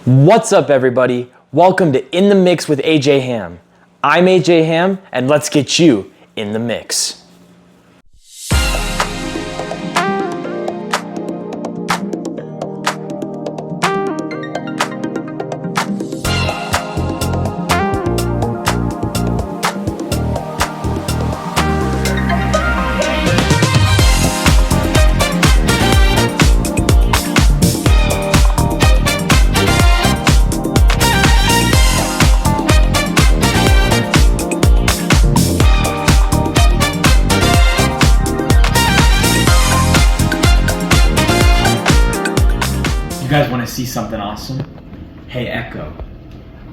What's up, everybody? Welcome to In the Mix with AJ Ham. I'm AJ Ham, and let's get you in the mix. You guys want to see something awesome? Hey Echo,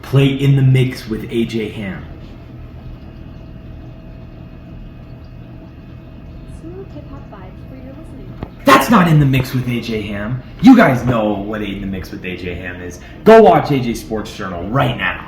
play In the Mix with AJ Ham. Smooth hip-hop vibes for your listening pleasure. That's not In the Mix with AJ Ham. You guys know what In the Mix with AJ Ham is. Go watch AJ Sports Journal right now.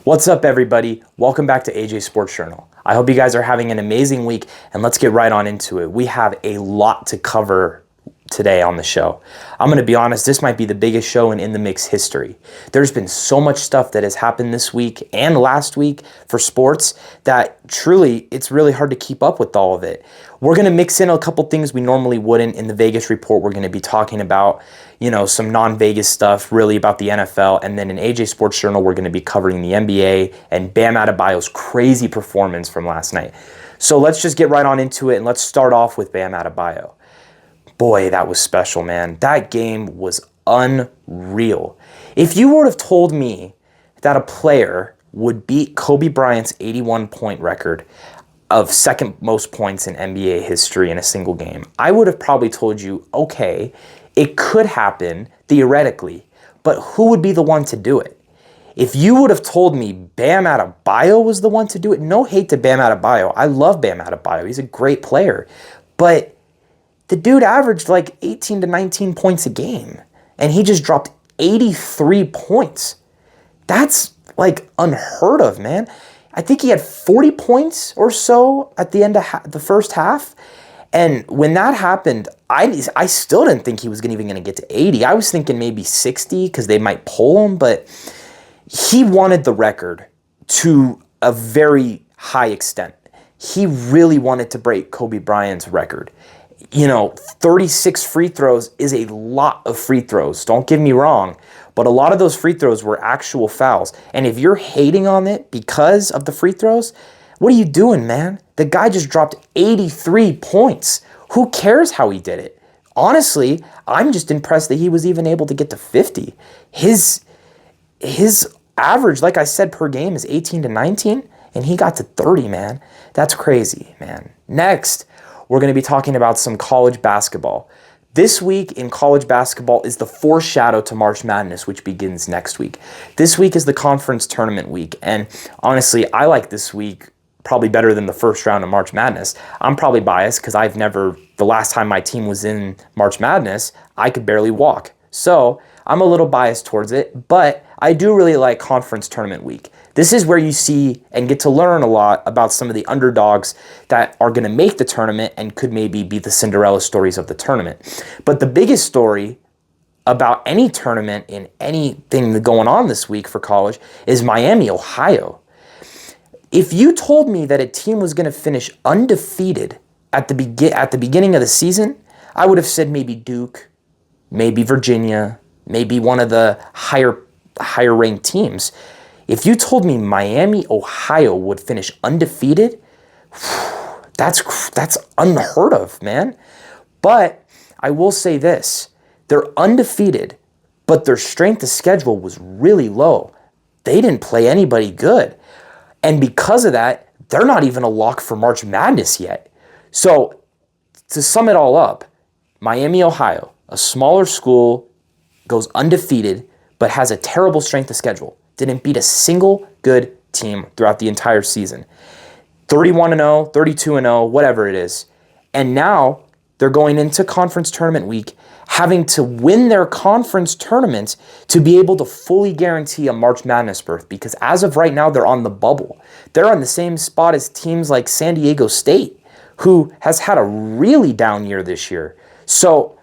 What's up, everybody? Welcome back to AJ Sports Journal. I hope you guys are having an amazing week, and let's get right on into it. We have a lot to cover today on the show. I'm going to be honest, this might be the biggest show in the Mix history. There's been so much stuff that has happened this week and last week for sports that truly it's really hard to keep up with all of it. We're going to mix in a couple things we normally wouldn't. In the Vegas report, we're going to be talking about, some non-Vegas stuff, really about the NFL. And then in AJ Sports Journal, we're going to be covering the NBA and Bam Adebayo's crazy performance from last night. So let's just get right on into it, and let's start off with Bam Adebayo. Boy, that was special, man. That game was unreal. If you would have told me that a player would beat Kobe Bryant's 81-point record of second most points in NBA history in a single game, I would have probably told you, okay, it could happen theoretically, but who would be the one to do it? If you would have told me Bam Adebayo was the one to do it, no hate to Bam Adebayo. I love Bam Adebayo. He's a great player. But the dude averaged like 18 to 19 points a game, and he just dropped 83 points. That's like unheard of, man. I think he had 40 points or so at the end of the first half. And when that happened, I still didn't think he was even going to get to 80. I was thinking maybe 60 because they might pull him, but he wanted the record to a very high extent. He really wanted to break Kobe Bryant's record. 36 free throws is a lot of free throws. Don't get me wrong, but a lot of those free throws were actual fouls. And if you're hating on it because of the free throws, what are you doing, man? The guy just dropped 83 points. Who cares how he did it? Honestly, I'm just impressed that he was even able to get to 50. His average, like I said, per game is 18 to 19, and he got to 30, man. That's crazy, man. Next, we're going to be talking about some college basketball. This week in college basketball is the foreshadow to March Madness, which begins next week. This week is the conference tournament week, and honestly, I like this week probably better than the first round of March Madness. I'm probably biased because the last time my team was in March Madness, I could barely walk. So I'm a little biased towards it, but I do really like conference tournament week. This is where you see and get to learn a lot about some of the underdogs that are going to make the tournament and could maybe be the Cinderella stories of the tournament. But the biggest story about any tournament in anything going on this week for college is Miami, Ohio. If you told me that a team was going to finish undefeated at the beginning of the season, I would have said maybe Duke, maybe Virginia, maybe one of the higher ranked teams. If you told me Miami, Ohio would finish undefeated, that's unheard of, man. But I will say this, they're undefeated, but their strength of schedule was really low. They didn't play anybody good. And because of that, they're not even a lock for March Madness yet. So to sum it all up, Miami, Ohio, a smaller school, goes undefeated, but has a terrible strength of schedule. Didn't beat a single good team throughout the entire season. 31-0, 32-0, whatever it is. And now they're going into conference tournament week having to win their conference tournament to be able to fully guarantee a March Madness berth, because as of right now, they're on the bubble. They're on the same spot as teams like San Diego State, who has had a really down year this year. So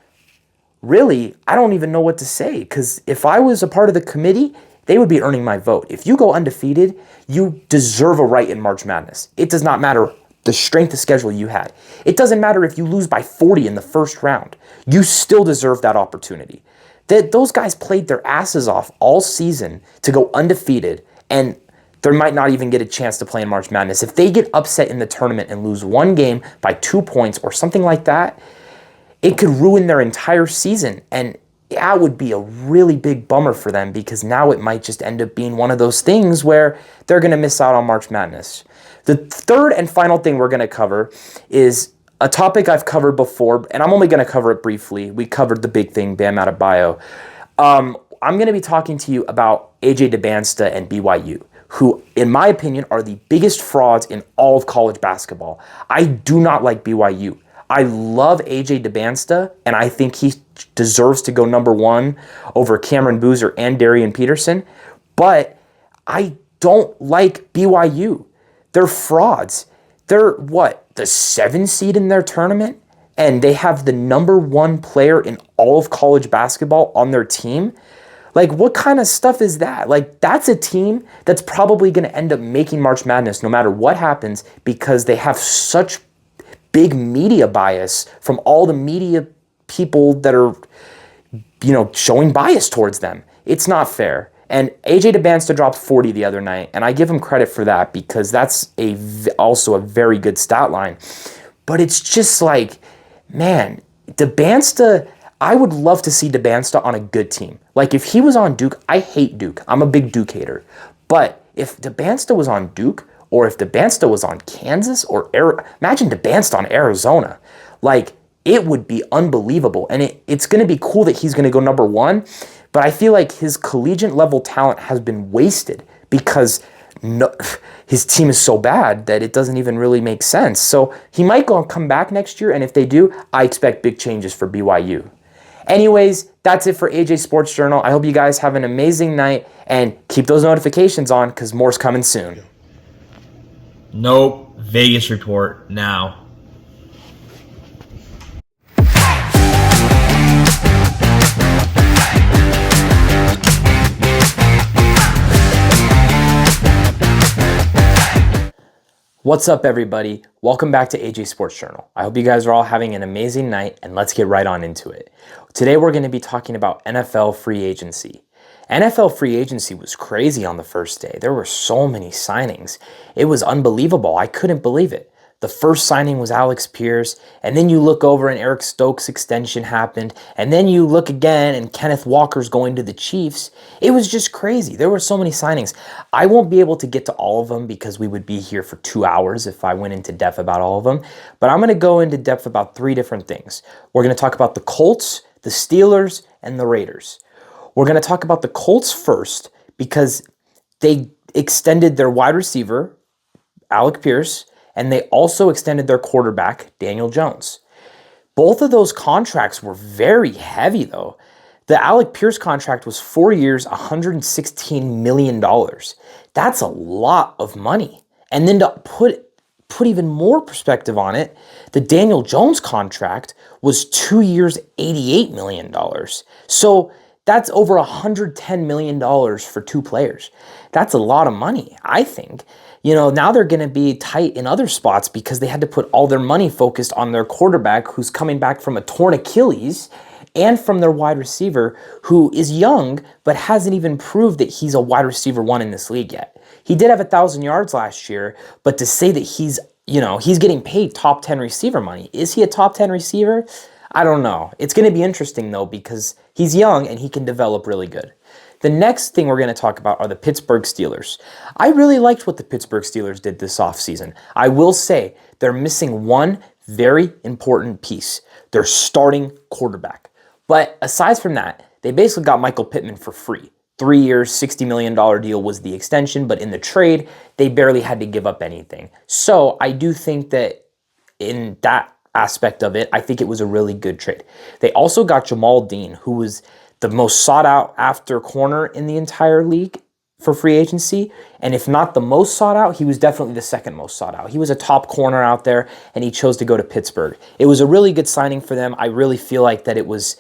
really, I don't even know what to say, because if I was a part of the committee, they would be earning my vote. If you go undefeated, you deserve a right in March Madness. It does not matter the strength of schedule you had. It doesn't matter if you lose by 40 in the first round. You still deserve that opportunity. Those guys played their asses off all season to go undefeated, and they might not even get a chance to play in March Madness. If they get upset in the tournament and lose one game by 2 points or something like that, it could ruin their entire season, and that would be a really big bummer for them, because now it might just end up being one of those things where they're going to miss out on March Madness. The third and final thing we're going to cover is a topic I've covered before, and I'm only going to cover it briefly. We covered the big thing, Bam Adebayo. I'm going to be talking to you about AJ Dybantsa and BYU, who, in my opinion, are the biggest frauds in all of college basketball. I do not like BYU. I love AJ Dybantsa, and I think he deserves to go number one over Cameron Boozer and Darian Peterson, but I don't like BYU. They're frauds. They're the 7 seed in their tournament, and they have the number 1 player in all of college basketball on their team. Like, what kind of stuff is that? Like, that's a team that's probably going to end up making March Madness no matter what happens, because they have such big media bias from all the media people that are, showing bias towards them. It's not fair. And AJ Dybantsa dropped 40 the other night, and I give him credit for that, because that's also a very good stat line. But it's just like, man, Dybantsa, I would love to see Dybantsa on a good team. Like, if he was on Duke, I hate Duke. I'm a big Duke hater. But if Dybantsa was on Duke, or if Dybantsa was on Kansas, or imagine Dybantsa on Arizona, like, it would be unbelievable. And it's going to be cool that he's going to go number 1. But I feel like his collegiate level talent has been wasted, because his team is so bad that it doesn't even really make sense. So he might come back next year, and if they do, I expect big changes for BYU. Anyways, that's it for AJ Sports Journal. I hope you guys have an amazing night, and keep those notifications on, because more's coming soon. Nope. Vegas report now. What's up, everybody? Welcome back to AJ Sports Journal. I hope you guys are all having an amazing night, and let's get right on into it. Today, we're going to be talking about NFL free agency. NFL free agency was crazy on the first day. There were so many signings. It was unbelievable. I couldn't believe it. The first signing was Alex Pierce, and then you look over and Eric Stokes' extension happened, and then you look again and Kenneth Walker's going to the Chiefs. It was just crazy. There were so many signings. I won't be able to get to all of them, because we would be here for 2 hours if I went into depth about all of them, but I'm going to go into depth about 3 different things. We're going to talk about the Colts, the Steelers, and the Raiders. We're going to talk about the Colts first, because they extended their wide receiver, Alec Pierce, and they also extended their quarterback, Daniel Jones. Both of those contracts were very heavy, though. The Alec Pierce contract was 4 years, $116 million. That's a lot of money. And then to put even more perspective on it, the Daniel Jones contract was 2 years, $88 million. So that's over $110 million for 2 players. That's a lot of money, I think. Now they're going to be tight in other spots, because they had to put all their money focused on their quarterback, who's coming back from a torn Achilles, and from their wide receiver, who is young, but hasn't even proved that he's a wide receiver 1 in this league yet. He did have 1,000 yards last year, but to say that he's getting paid top 10 receiver money, is he a top 10 receiver? I don't know. It's going to be interesting, though, because he's young and he can develop really good. The next thing we're going to talk about are the Pittsburgh Steelers. I really liked what the Pittsburgh Steelers did this offseason. I will say they're missing one very important piece, their starting quarterback. But aside from that, they basically got Michael Pittman for free. 3 years, $60 million deal was the extension, but in the trade, they barely had to give up anything. So I do think that in that aspect of it, I think it was a really good trade. They also got Jamal Dean, who was the most sought out after corner in the entire league for free agency. And if not the most sought out, he was definitely the second most sought out. He was a top corner out there, and he chose to go to Pittsburgh. It was a really good signing for them. I really feel like that it was,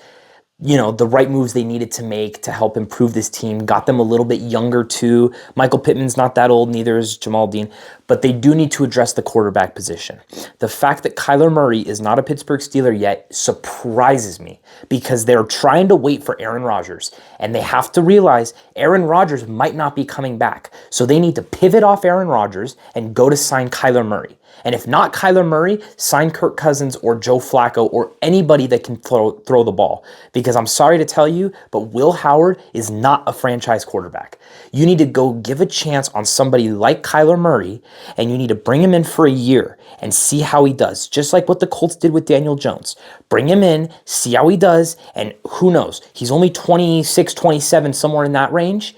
the right moves they needed to make to help improve this team. Got them a little bit younger too. Michael Pittman's not that old, neither is Jamal Dean, but they do need to address the quarterback position. The fact that Kyler Murray is not a Pittsburgh Steeler yet surprises me because they're trying to wait for Aaron Rodgers, and they have to realize Aaron Rodgers might not be coming back. So they need to pivot off Aaron Rodgers and go to sign Kyler Murray. And if not Kyler Murray, sign Kirk Cousins or Joe Flacco or anybody that can throw the ball. Because I'm sorry to tell you, but Will Howard is not a franchise quarterback. You need to go give a chance on somebody like Kyler Murray, and you need to bring him in for a year and see how he does. Just like what the Colts did with Daniel Jones. Bring him in, see how he does, and who knows? He's only 26, 27, somewhere in that range.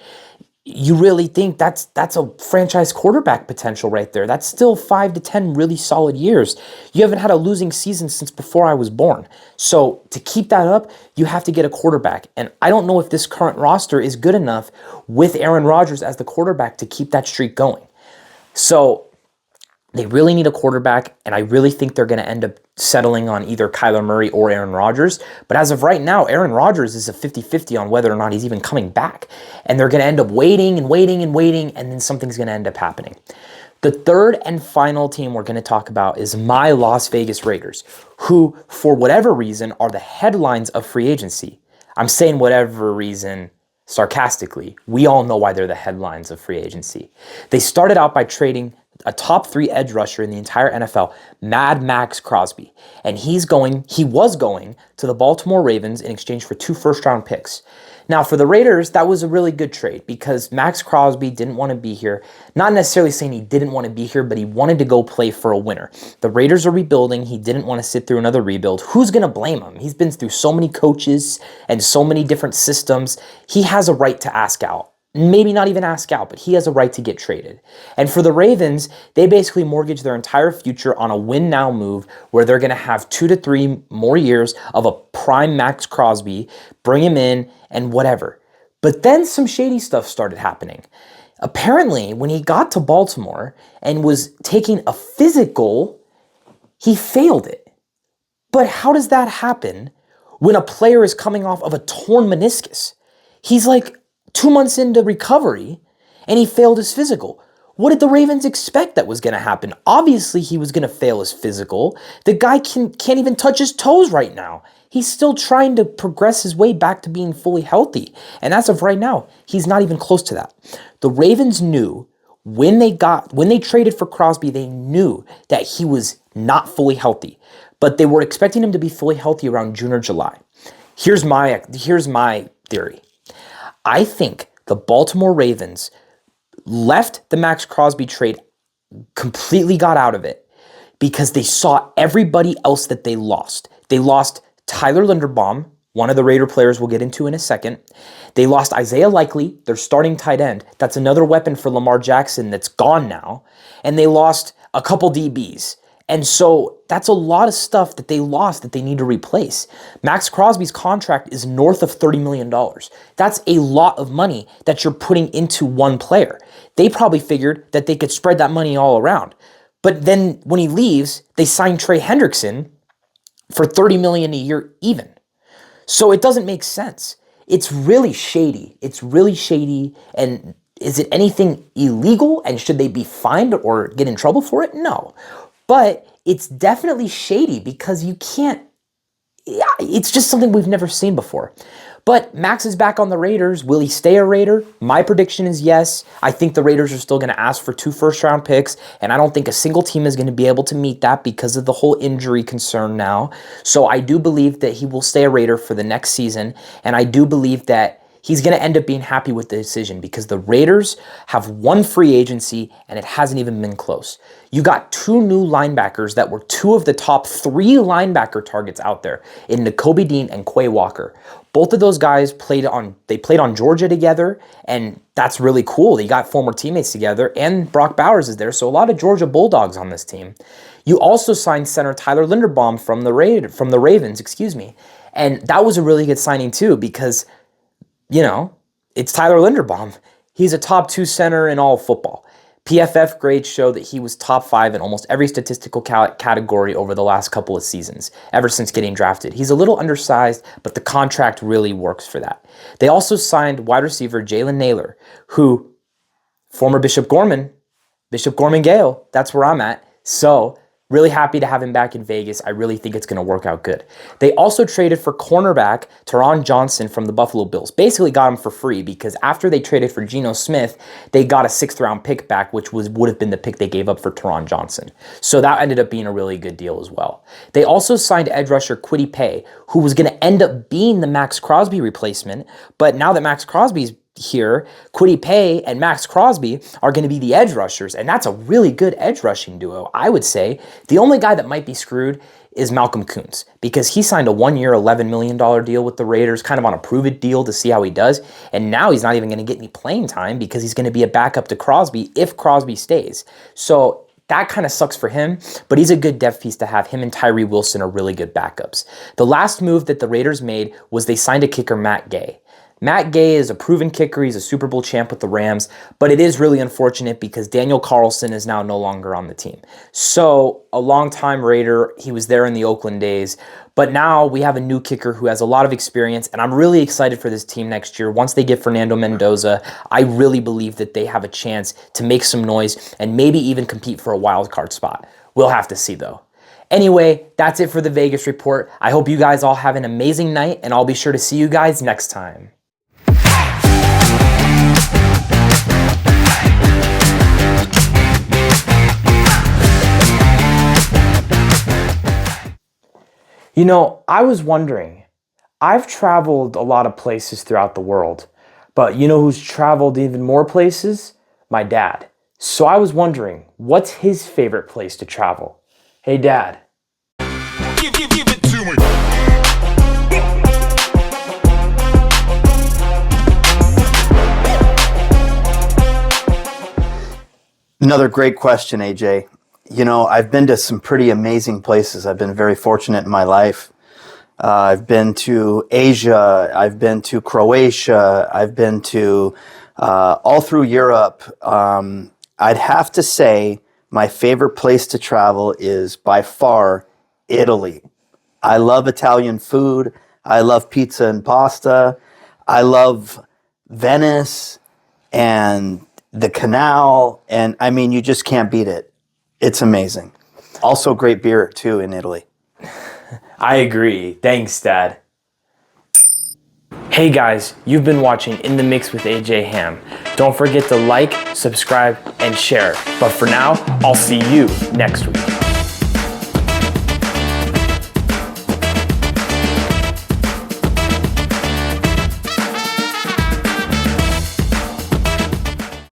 You really think that's a franchise quarterback potential right there. That's still 5 to 10 really solid years. You haven't had a losing season since before I was born. So to keep that up, you have to get a quarterback. And I don't know if this current roster is good enough with Aaron Rodgers as the quarterback to keep that streak going. So they really need a quarterback, and I really think they're going to end up settling on either Kyler Murray or Aaron Rodgers. But as of right now, Aaron Rodgers is a 50-50 on whether or not he's even coming back. And they're going to end up waiting, and then something's going to end up happening. The third and final team we're going to talk about is my Las Vegas Raiders, who, for whatever reason, are the headlines of free agency. I'm saying whatever reason sarcastically. We all know why they're the headlines of free agency. They started out by trading a top 3 edge rusher in the entire NFL, Mad Max Crosby. And he was going to the Baltimore Ravens in exchange for 2 first-round picks. Now, for the Raiders, that was a really good trade because Max Crosby didn't want to be here. Not necessarily saying he didn't want to be here, but he wanted to go play for a winner. The Raiders are rebuilding. He didn't want to sit through another rebuild. Who's going to blame him? He's been through so many coaches and so many different systems. He has a right to ask out. Maybe not even ask out, but he has a right to get traded. And for the Ravens, they basically mortgage their entire future on a win-now move where they're going to have 2 to 3 more years of a prime Max Crosby, bring him in, and whatever. But then some shady stuff started happening. Apparently, when he got to Baltimore and was taking a physical, he failed it. But how does that happen when a player is coming off of a torn meniscus? He's like 2 months into recovery, and he failed his physical. What did the Ravens expect that was going to happen? Obviously, he was going to fail his physical. The guy can't even touch his toes right now. He's still trying to progress his way back to being fully healthy. And as of right now, he's not even close to that. The Ravens knew when they traded for Crosby, they knew that he was not fully healthy. But they were expecting him to be fully healthy around June or July. Here's my theory. I think the Baltimore Ravens left the Max Crosby trade, completely got out of it, because they saw everybody else that they lost. They lost Tyler Linderbaum, one of the Raider players we'll get into in a second. They lost Isaiah Likely, their starting tight end. That's another weapon for Lamar Jackson that's gone now. And they lost a couple DBs. And so that's a lot of stuff that they lost that they need to replace. Max Crosby's contract is north of $30 million. That's a lot of money that you're putting into one player. They probably figured that they could spread that money all around. But then when he leaves, they sign Trey Hendrickson for $30 million a year even. So it doesn't make sense. It's really shady. And is it anything illegal? And should they be fined or get in trouble for it? No. But it's definitely shady because it's just something we've never seen before. But Max is back on the Raiders. Will he stay a Raider? My prediction is yes. I think the Raiders are still going to ask for 2 first-round picks, and I don't think a single team is going to be able to meet that because of the whole injury concern now. So I do believe that he will stay a Raider for the next season, and I do believe that he's going to end up being happy with the decision because the Raiders have won free agency and it hasn't even been close. You got 2 new linebackers that were 2 of the top 3 linebacker targets out there in Nakobe Dean and Quay Walker. Both of those guys played on Georgia together, and that's really cool. They got former teammates together, and Brock Bowers is there, so a lot of Georgia Bulldogs on this team. You also signed center Tyler Linderbaum from the Ravens, and that was a really good signing too because, it's Tyler Linderbaum. He's a top 2 center in all of football. PFF grades show that he was top 5 in almost every statistical category over the last couple of seasons, ever since getting drafted. He's a little undersized, but the contract really works for that. They also signed wide receiver Jalen Naylor, who, former Bishop Gorman Gale, that's where I'm at. So, really happy to have him back in Vegas. I really think it's going to work out good. They also traded for cornerback Taron Johnson from the Buffalo Bills. Basically got him for free because after they traded for Geno Smith, they got a 6th-round pick back, which would have been the pick they gave up for Taron Johnson. So that ended up being a really good deal as well. They also signed edge rusher Kwity Paye, who was going to end up being the Max Crosby replacement. But now that Max Crosby's here, Kwity Paye and Max Crosby are going to be the edge rushers, and that's a really good edge rushing duo, I would say. The only guy that might be screwed is Malcolm Koonce because he signed a 1-year, $11 million deal with the Raiders, kind of on a prove-it deal to see how he does, and now he's not even going to get any playing time because he's going to be a backup to Crosby if Crosby stays. So that kind of sucks for him, but he's a good depth piece to have. Him and Tyree Wilson are really good backups. The last move that the Raiders made was they signed a kicker, Matt Gay. Matt Gay is a proven kicker. He's a Super Bowl champ with the Rams, but it is really unfortunate because Daniel Carlson is now no longer on the team. So a longtime Raider, he was there in the Oakland days, but now we have a new kicker who has a lot of experience, and I'm really excited for this team next year. Once they get Fernando Mendoza, I really believe that they have a chance to make some noise and maybe even compete for a wild card spot. We'll have to see though. Anyway, that's it for the Vegas report. I hope you guys all have an amazing night, and I'll be sure to see you guys next time. I was wondering, I've traveled a lot of places throughout the world, but you know who's traveled even more places? My dad. So I was wondering, what's his favorite place to travel? Hey, Dad. Give it to me. Another great question, AJ. I've been to some pretty amazing places. I've been very fortunate in my life. I've been to Asia. I've been to Croatia. I've been to all through Europe. I'd have to say my favorite place to travel is by far Italy. I love Italian food. I love pizza and pasta. I love Venice and the canal. And I mean, you just can't beat it. It's amazing. Also great beer too in Italy. I agree. Thanks, Dad. Hey guys, you've been watching In the Mix with AJ Ham. Don't forget to like, subscribe, and share. But for now, I'll see you next week.